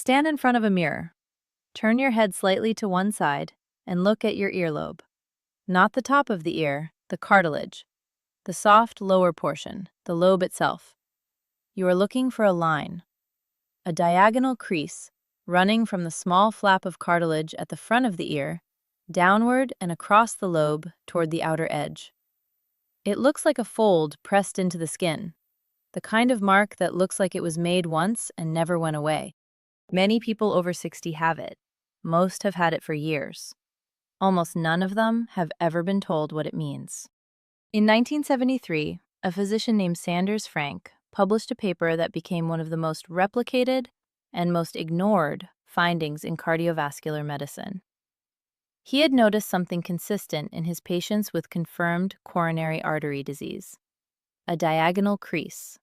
Stand in front of a mirror. Turn your head slightly to one side and look at your earlobe. Not the top of the ear, the cartilage. The soft lower portion, the lobe itself. You are looking for a line, a diagonal crease, running from the small flap of cartilage at the front of the ear, downward and across the lobe toward the outer edge. It looks like a fold pressed into the skin, the kind of mark that looks like it was made once and never went away. Many people over 60 have it. Most have had it for years. Almost none of them have ever been told what it means. In 1973, a physician named Sanders Frank published a paper that became one of the most replicated and most ignored findings in cardiovascular medicine. He had noticed something consistent in his patients with confirmed coronary artery disease: a diagonal crease,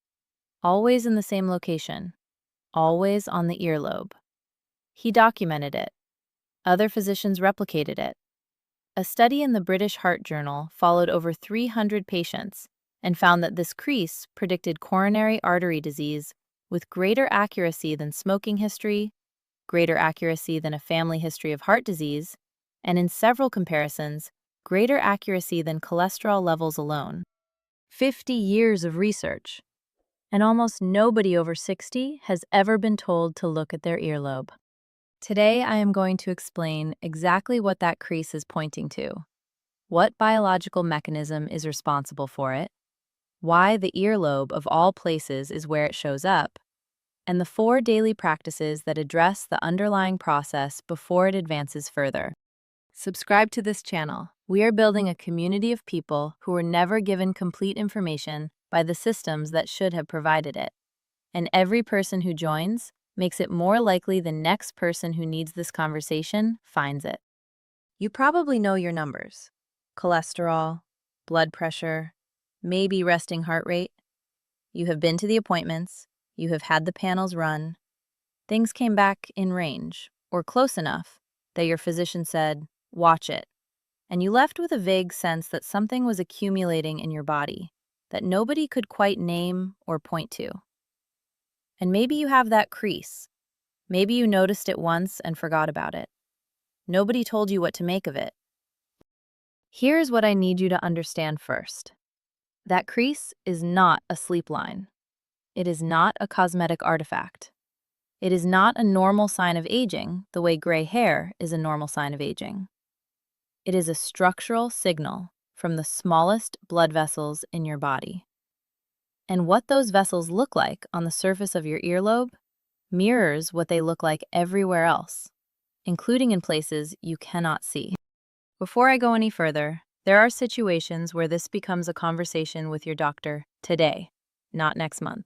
always in the same location, always on the earlobe. He documented it. Other physicians replicated it. A study in the British Heart Journal followed over 300 patients and found that this crease predicted coronary artery disease with greater accuracy than smoking history, greater accuracy than a family history of heart disease, and in several comparisons, greater accuracy than cholesterol levels alone. 50 years of research, and almost nobody over 60 has ever been told to look at their earlobe. Today, I am going to explain exactly what that crease is pointing to, what biological mechanism is responsible for it, why the earlobe of all places is where it shows up, and the 4 daily practices that address the underlying process before it advances further. Subscribe to this channel. We are building a community of people who were never given complete information by the systems that should have provided it. And every person who joins makes it more likely the next person who needs this conversation finds it. You probably know your numbers: cholesterol, blood pressure, maybe resting heart rate. You have been to the appointments, you have had the panels run. Things came back in range, or close enough, that your physician said, "Watch it." And you left with a vague sense that something was accumulating in your body that nobody could quite name or point to. And maybe you have that crease. Maybe you noticed it once and forgot about it. Nobody told you what to make of it. Here's what I need you to understand first. That crease is not a sleep line. It is not a cosmetic artifact. It is not a normal sign of aging the way gray hair is a normal sign of aging. It is a structural signal from the smallest blood vessels in your body. And what those vessels look like on the surface of your earlobe mirrors what they look like everywhere else, including in places you cannot see. Before I go any further, there are situations where this becomes a conversation with your doctor today, not next month.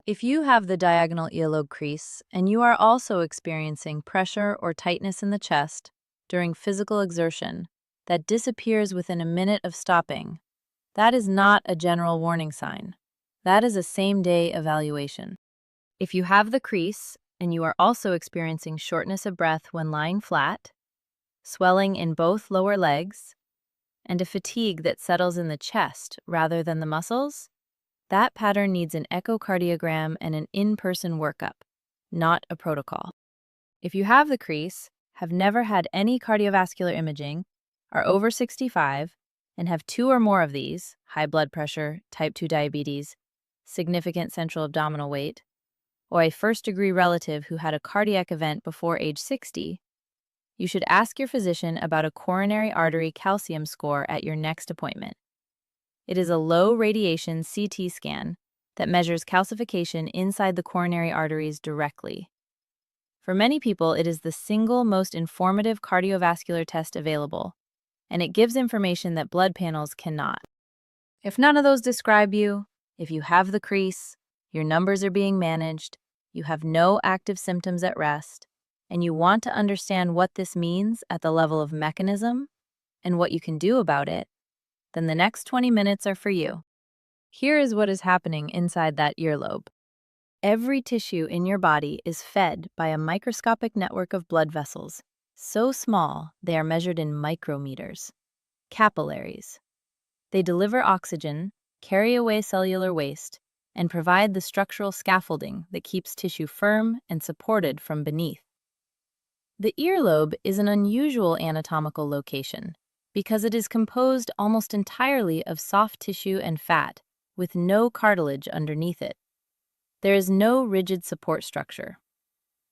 If you have the diagonal earlobe crease and you are also experiencing pressure or tightness in the chest during physical exertion that disappears within a minute of stopping, that is not a general warning sign. That is a same-day evaluation. If you have the crease and you are also experiencing shortness of breath when lying flat, swelling in both lower legs, and a fatigue that settles in the chest rather than the muscles, that pattern needs an echocardiogram and an in-person workup, not a protocol. If you have the crease, have never had any cardiovascular imaging, are over 65, and have 2 or more of these, high blood pressure, type 2 diabetes, significant central abdominal weight, or a first-degree relative who had a cardiac event before age 60, you should ask your physician about a coronary artery calcium score at your next appointment. It is a low-radiation CT scan that measures calcification inside the coronary arteries directly. For many people, it is the single most informative cardiovascular test available, and it gives information that blood panels cannot. If none of those describe you, if you have the crease, your numbers are being managed, you have no active symptoms at rest, and you want to understand what this means at the level of mechanism and what you can do about it, then the next 20 minutes are for you. Here is what is happening inside that earlobe. Every tissue in your body is fed by a microscopic network of blood vessels, so small they are measured in micrometers. Capillaries. They deliver oxygen, carry away cellular waste, and provide the structural scaffolding that keeps tissue firm and supported from beneath. The earlobe is an unusual anatomical location because it is composed almost entirely of soft tissue and fat, with no cartilage underneath it. There is no rigid support structure.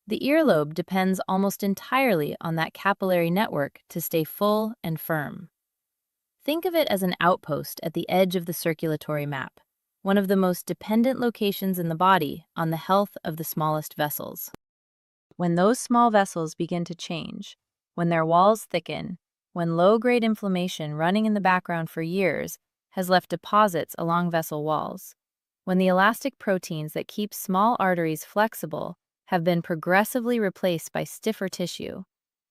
The earlobe depends almost entirely on that capillary network to stay full and firm. Think of it as an outpost at the edge of the circulatory map, one of the most dependent locations in the body on the health of the smallest vessels. When those small vessels begin to change, when their walls thicken, when low-grade inflammation running in the background for years has left deposits along vessel walls, when the elastic proteins that keep small arteries flexible have been progressively replaced by stiffer tissue,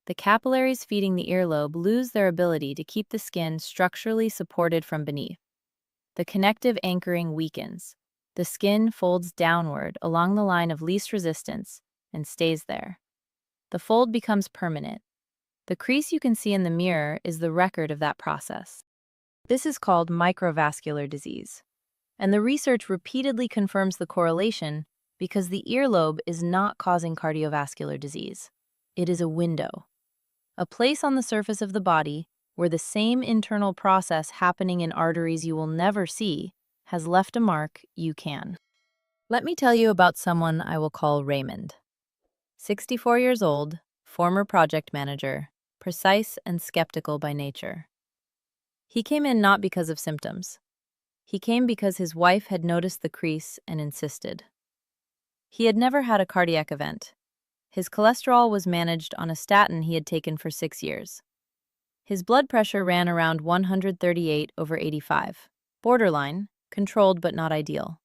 the capillaries feeding the earlobe lose their ability to keep the skin structurally supported from beneath. The connective anchoring weakens. The skin folds downward along the line of least resistance and stays there. The fold becomes permanent. The crease you can see in the mirror is the record of that process. This is called microvascular disease, and the research repeatedly confirms the correlation because the earlobe is not causing cardiovascular disease. It is a window, a place on the surface of the body where the same internal process happening in arteries you will never see has left a mark you can. Let me tell you about someone I will call Raymond. 64 years old, former project manager, precise and skeptical by nature. He came in not because of symptoms. He came because his wife had noticed the crease and insisted. He had never had a cardiac event. His cholesterol was managed on a statin he had taken for 6 years. His blood pressure ran around 138/85, borderline, controlled but not ideal.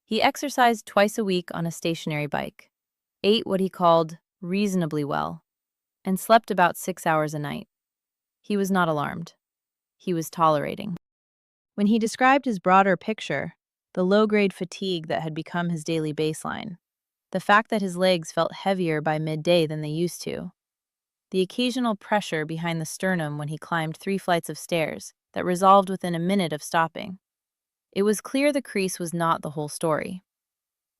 He exercised twice a week on a stationary bike, ate what he called reasonably well, and slept about 6 hours a night. He was not alarmed. He was tolerating. When he described his broader picture, the low-grade fatigue that had become his daily baseline, the fact that his legs felt heavier by midday than they used to, the occasional pressure behind the sternum when he climbed 3 flights of stairs that resolved within a minute of stopping. It was clear the crease was not the whole story.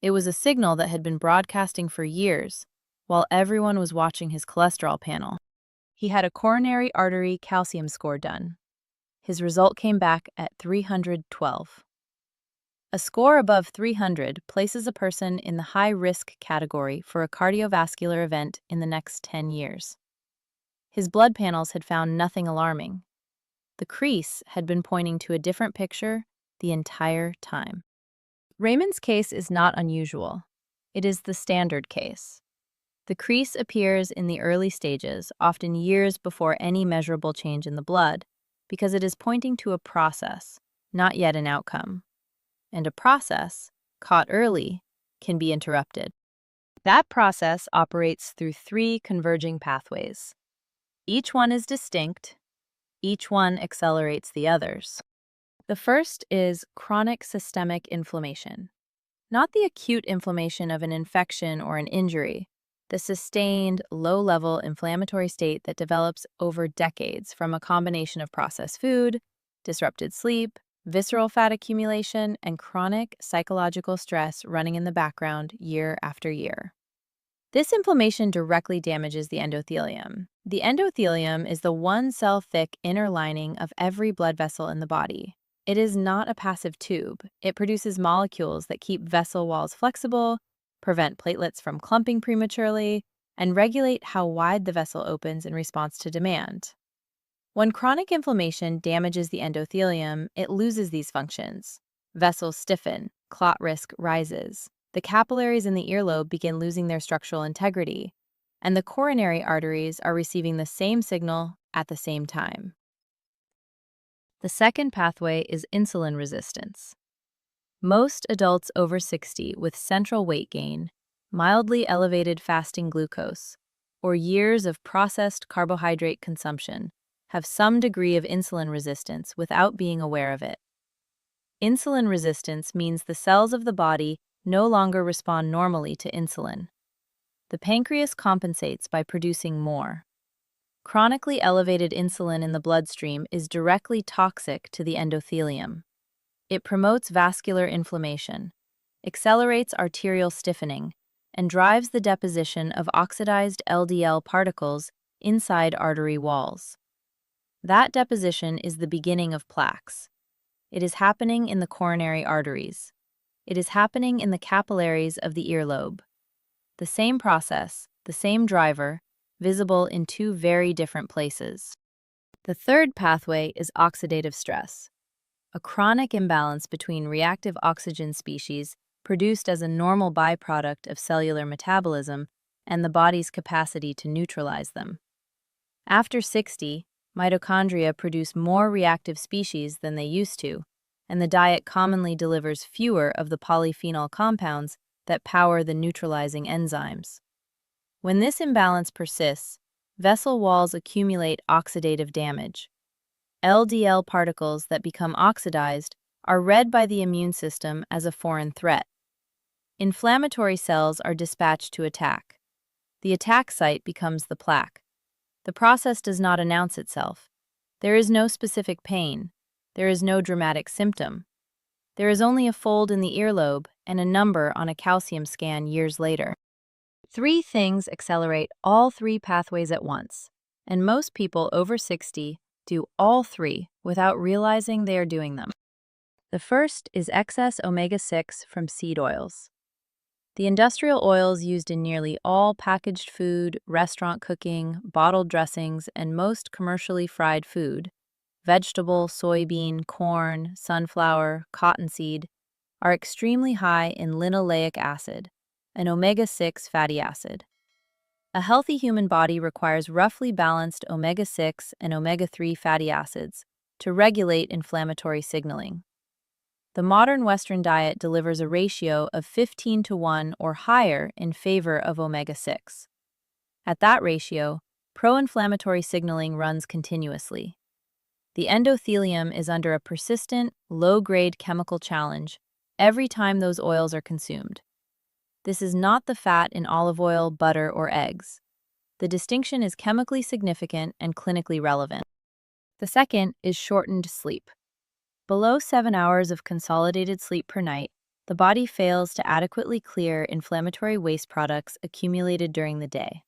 It was a signal that had been broadcasting for years, while everyone was watching his cholesterol panel. He had a coronary artery calcium score done. His result came back at 312. A score above 300 places a person in the high-risk category for a cardiovascular event in the next 10 years. His blood panels had found nothing alarming. The crease had been pointing to a different picture the entire time. Raymond's case is not unusual. It is the standard case. The crease appears in the early stages, often years before any measurable change in the blood, because it is pointing to a process, not yet an outcome. And a process, caught early, can be interrupted. That process operates through 3 converging pathways. Each one is distinct. Each one accelerates the others. The first is chronic systemic inflammation. Not the acute inflammation of an infection or an injury, the sustained, low-level inflammatory state that develops over decades from a combination of processed food, disrupted sleep, visceral fat accumulation, and chronic psychological stress running in the background year after year. This inflammation directly damages the endothelium. The endothelium is the one-cell-thick inner lining of every blood vessel in the body. It is not a passive tube. It produces molecules that keep vessel walls flexible, prevent platelets from clumping prematurely, and regulate how wide the vessel opens in response to demand. When chronic inflammation damages the endothelium, it loses these functions. Vessels stiffen, clot risk rises. The capillaries in the earlobe begin losing their structural integrity, and the coronary arteries are receiving the same signal at the same time. The second pathway is insulin resistance. Most adults over 60 with central weight gain, mildly elevated fasting glucose, or years of processed carbohydrate consumption have some degree of insulin resistance without being aware of it. Insulin resistance means the cells of the body no longer respond normally to insulin. The pancreas compensates by producing more. Chronically elevated insulin in the bloodstream is directly toxic to the endothelium. It promotes vascular inflammation, accelerates arterial stiffening, and drives the deposition of oxidized LDL particles inside artery walls. That deposition is the beginning of plaques. It is happening in the coronary arteries. It is happening in the capillaries of the earlobe. The same process, the same driver, visible in two very different places. The third pathway is oxidative stress, a chronic imbalance between reactive oxygen species produced as a normal byproduct of cellular metabolism and the body's capacity to neutralize them. After 60, mitochondria produce more reactive species than they used to, and the diet commonly delivers fewer of the polyphenol compounds that power the neutralizing enzymes. When this imbalance persists, vessel walls accumulate oxidative damage. LDL particles that become oxidized are read by the immune system as a foreign threat. Inflammatory cells are dispatched to attack. The attack site becomes the plaque. The process does not announce itself. There is no specific pain. There is no dramatic symptom. There is only a fold in the earlobe and a number on a calcium scan years later. Three things accelerate all three pathways at once, and most people over 60 do all three without realizing they are doing them. The first is excess omega-6 from seed oils. The industrial oils used in nearly all packaged food, restaurant cooking, bottled dressings, and most commercially fried food, vegetable, soybean, corn, sunflower, cottonseed, are extremely high in linoleic acid, an omega-6 fatty acid. A healthy human body requires roughly balanced omega-6 and omega-3 fatty acids to regulate inflammatory signaling. The modern Western diet delivers a ratio of 15:1 or higher in favor of omega-6. At that ratio, pro-inflammatory signaling runs continuously. The endothelium is under a persistent, low-grade chemical challenge every time those oils are consumed. This is not the fat in olive oil, butter, or eggs. The distinction is chemically significant and clinically relevant. The second is shortened sleep. Below 7 hours of consolidated sleep per night, the body fails to adequately clear inflammatory waste products accumulated during the day.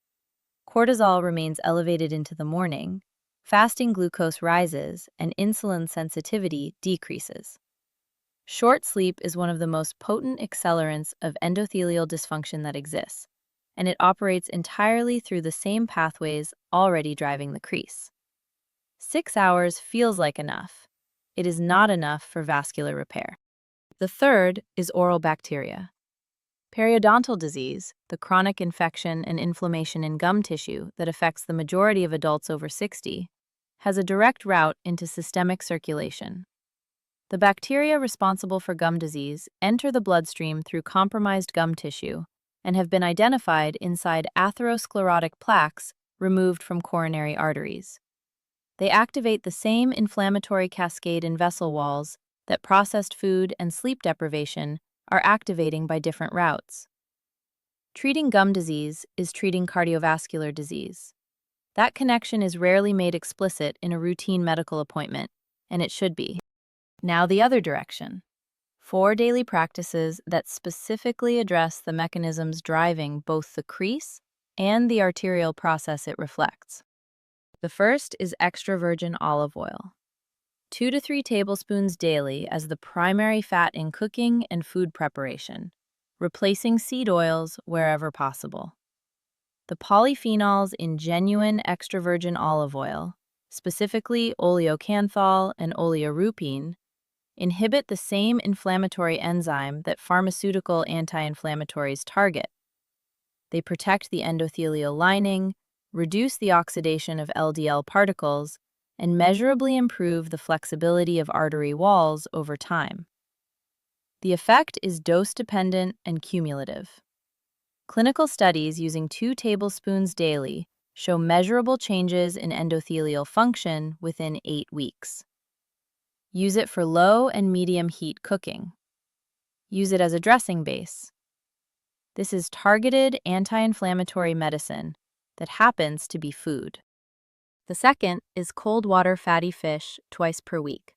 Cortisol remains elevated into the morning, fasting glucose rises, and insulin sensitivity decreases. Short sleep is one of the most potent accelerants of endothelial dysfunction that exists, and it operates entirely through the same pathways already driving the crease. 6 hours feels like enough. It is not enough for vascular repair. The third is oral bacteria. Periodontal disease, the chronic infection and inflammation in gum tissue that affects the majority of adults over 60, has a direct route into systemic circulation. The bacteria responsible for gum disease enter the bloodstream through compromised gum tissue and have been identified inside atherosclerotic plaques removed from coronary arteries. They activate the same inflammatory cascade in vessel walls that processed food and sleep deprivation are activating by different routes. Treating gum disease is treating cardiovascular disease. That connection is rarely made explicit in a routine medical appointment, and it should be. Now the other direction. 4 daily practices that specifically address the mechanisms driving both the crease and the arterial process it reflects. The first is extra virgin olive oil. 2 to 3 tablespoons daily as the primary fat in cooking and food preparation, replacing seed oils wherever possible. The polyphenols in genuine extra virgin olive oil, specifically oleocanthal and oleorupine, inhibit the same inflammatory enzyme that pharmaceutical anti-inflammatories target. They protect the endothelial lining, reduce the oxidation of LDL particles, and measurably improve the flexibility of artery walls over time. The effect is dose-dependent and cumulative. Clinical studies using 2 tablespoons daily show measurable changes in endothelial function within 8 weeks. Use it for low and medium heat cooking. Use it as a dressing base. This is targeted anti-inflammatory medicine that happens to be food. The second is cold water fatty fish twice per week.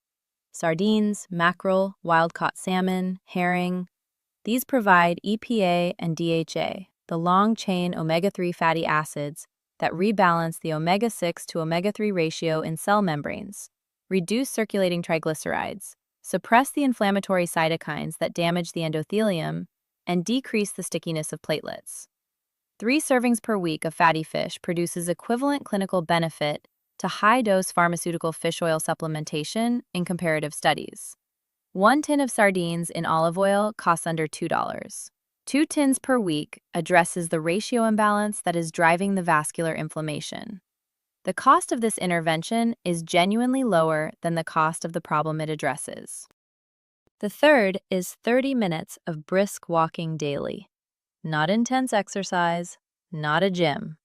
Sardines, mackerel, wild-caught salmon, herring. These provide EPA and DHA, the long-chain omega-3 fatty acids that rebalance the omega-6 to omega-3 ratio in cell membranes, reduce circulating triglycerides, suppress the inflammatory cytokines that damage the endothelium, and decrease the stickiness of platelets. 3 servings per week of fatty fish produces equivalent clinical benefit to high-dose pharmaceutical fish oil supplementation in comparative studies. 1 tin of sardines in olive oil costs under $2. 2 tins per week addresses the ratio imbalance that is driving the vascular inflammation. The cost of this intervention is genuinely lower than the cost of the problem it addresses. The third is 30 minutes of brisk walking daily. Not intense exercise, not a gym.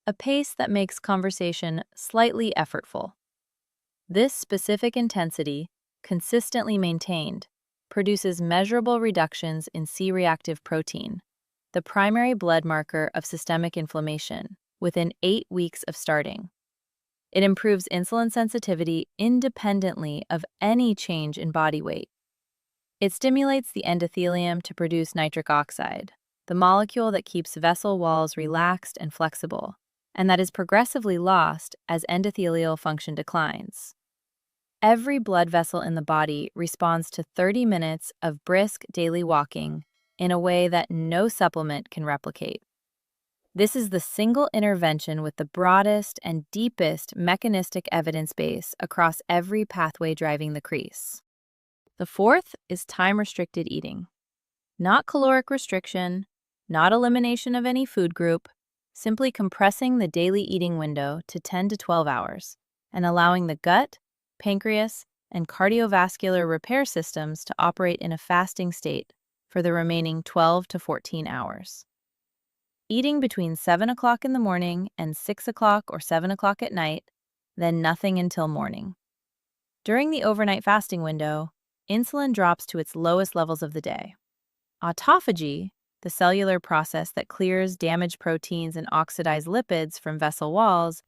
A pace that makes conversation slightly effortful. This specific intensity, consistently maintained, produces measurable reductions in C-reactive protein, the primary blood marker of systemic inflammation, within 8 weeks of starting. It improves insulin sensitivity independently of any change in body weight. It stimulates the endothelium to produce nitric oxide, the molecule that keeps vessel walls relaxed and flexible, and that is progressively lost as endothelial function declines. Every blood vessel in the body responds to 30 minutes of brisk daily walking in a way that no supplement can replicate. This is the single intervention with the broadest and deepest mechanistic evidence base across every pathway driving the crease. The fourth is time-restricted eating. Not caloric restriction, not elimination of any food group, simply compressing the daily eating window to 10 to 12 hours and allowing the gut, pancreas, and cardiovascular repair systems to operate in a fasting state for the remaining 12 to 14 hours. Eating between 7 o'clock in the morning and 6 o'clock or 7 o'clock at night, then nothing until morning. During the overnight fasting window, insulin drops to its lowest levels of the day. Autophagy, the cellular process that clears damaged proteins and oxidized lipids from vessel walls,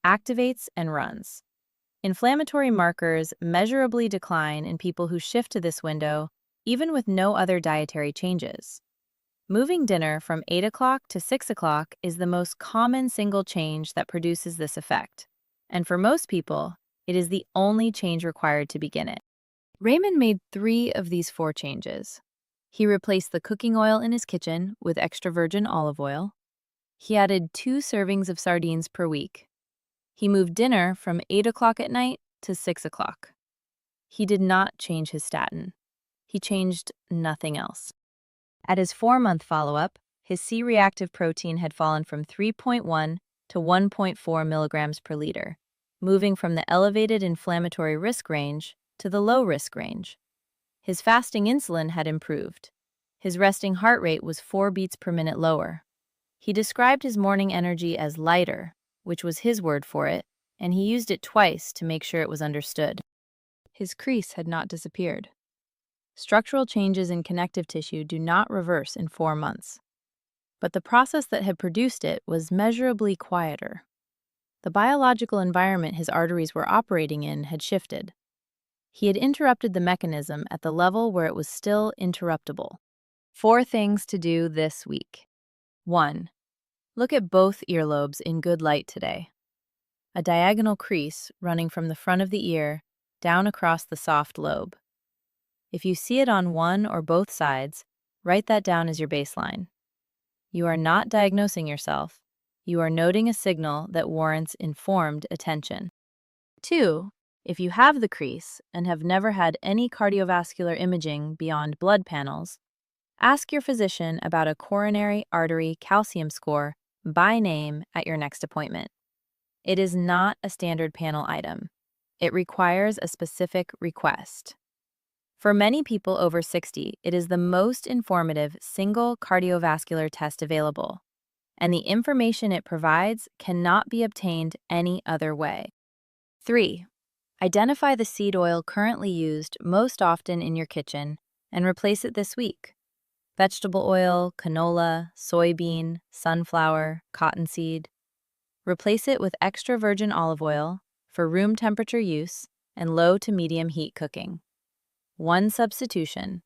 activates and runs. Inflammatory markers measurably decline in people who shift to this window, even with no other dietary changes. Moving dinner from 8 o'clock to 6 o'clock is the most common single change that produces this effect, and for most people, it is the only change required to begin it. Raymond made 3 of these 4 changes. He replaced the cooking oil in his kitchen with extra virgin olive oil. He added 2 servings of sardines per week. He moved dinner from 8 o'clock at night to 6 o'clock. He did not change his statin. He changed nothing else. At his 4-month follow-up, his C-reactive protein had fallen from 3.1 to 1.4 milligrams per liter, moving from the elevated inflammatory risk range to the low risk range. His fasting insulin had improved. His resting heart rate was 4 beats per minute lower. He described his morning energy as lighter, which was his word for it, and he used it twice to make sure it was understood. His crease had not disappeared. Structural changes in connective tissue do not reverse in 4 months. But the process that had produced it was measurably quieter. The biological environment his arteries were operating in had shifted. He had interrupted the mechanism at the level where it was still interruptible. 4 things to do this week. 1. Look at both earlobes in good light today. A diagonal crease running from the front of the ear down across the soft lobe. If you see it on one or both sides, write that down as your baseline. You are not diagnosing yourself. You are noting a signal that warrants informed attention. 2. If you have the crease and have never had any cardiovascular imaging beyond blood panels, ask your physician about a coronary artery calcium score by name at your next appointment. It is not a standard panel item. It requires a specific request. For many people over 60, it is the most informative single cardiovascular test available, and the information it provides cannot be obtained any other way. 3. Identify the seed oil currently used most often in your kitchen and replace it this week. Vegetable oil, canola, soybean, sunflower, cottonseed. Replace it with extra virgin olive oil for room temperature use and low to medium heat cooking. 1 substitution,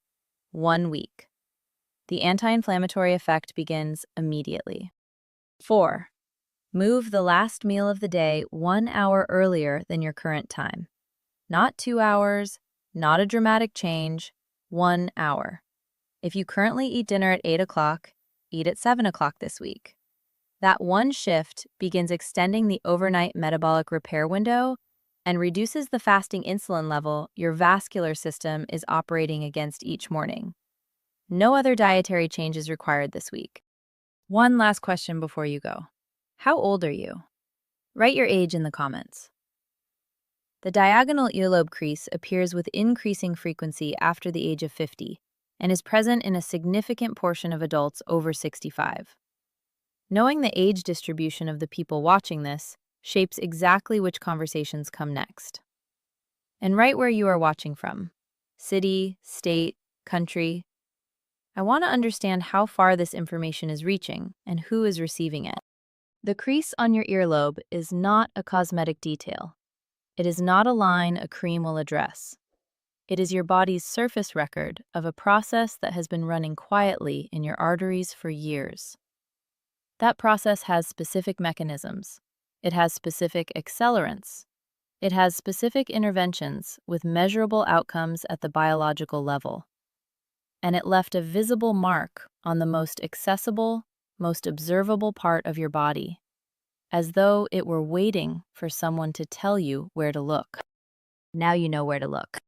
1 week. The anti-inflammatory effect begins immediately. 4. Move the last meal of the day 1 hour earlier than your current time. Not 2 hours, not a dramatic change, 1 hour. If you currently eat dinner at 8 o'clock, eat at 7 o'clock this week. That one shift begins extending the overnight metabolic repair window and reduces the fasting insulin level your vascular system is operating against each morning. No other dietary change is required this week. One last question before you go. How old are you? Write your age in the comments. The diagonal earlobe crease appears with increasing frequency after the age of 50 and is present in a significant portion of adults over 65. Knowing the age distribution of the people watching this shapes exactly which conversations come next. And write where you are watching from. City, state, country. I want to understand how far this information is reaching and who is receiving it. The crease on your earlobe is not a cosmetic detail. It is not a line a cream will address. It is your body's surface record of a process that has been running quietly in your arteries for years. That process has specific mechanisms. It has specific accelerants. It has specific interventions with measurable outcomes at the biological level. And it left a visible mark on the most accessible, most observable part of your body, as though it were waiting for someone to tell you where to look. Now you know where to look.